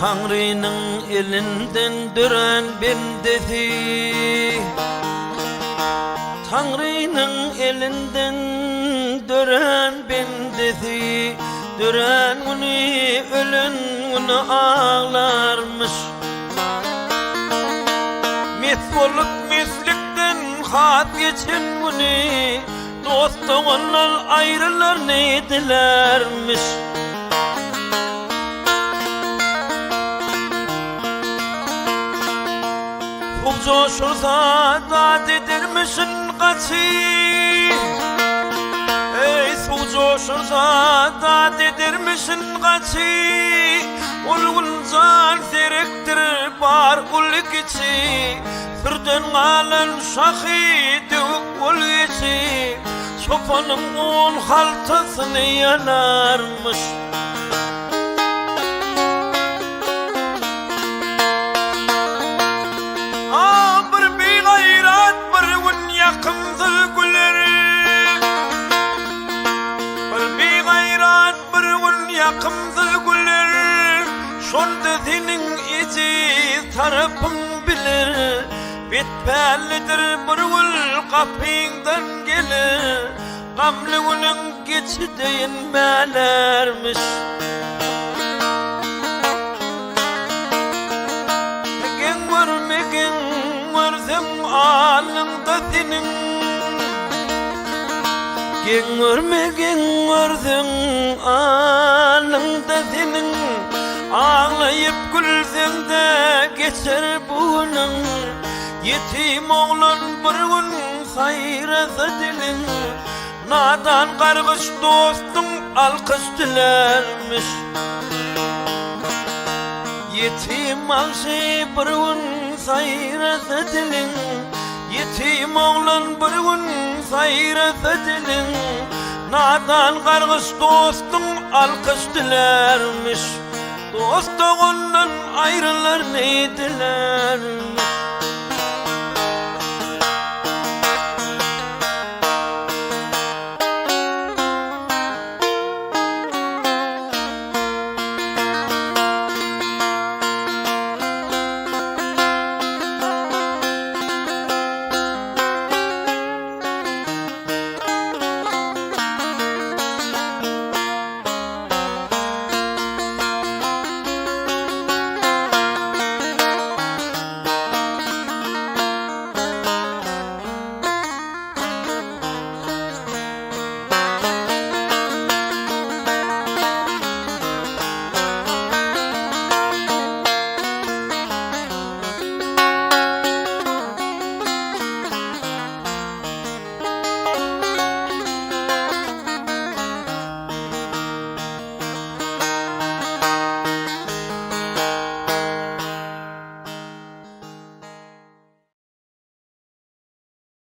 Tanrı'nın elinden dören bendesi, Tanrı'nın elinden dören bendesi, dören onu ölen onu ağlarmış. Mesvolup meslikten hat geçen bunu, dostu onlar ayrılar neydilermiş. Coşursa da dedirmişin kaçı, ey su coşursa da dedirmişin kaçı. Ulguncan serektir bar ulgiçi, sırdan galen şahidi ulgiçi. Çopanın on haltasını yanarmış. Yakımdı güller, şonda senin içi tarafın bilir. Bitpellidir bir gül kapından gelir, gamlı günün geçideyin melermiş. Megen görsem alnında senin, görmegen görsem alnında senin. Ağlayıp gülsen de geçer bunun, yetim oğlan bir gün sayrasa dilin. Nadan kargış dostum alkış dilermiş. Yetim ağşı bir gün sayrasa dilin, yetim oğlan bir gün sayrasa dilin. Nadan kargış dostum alkış dilermiş. Dostu ondan ayrılar neydiler?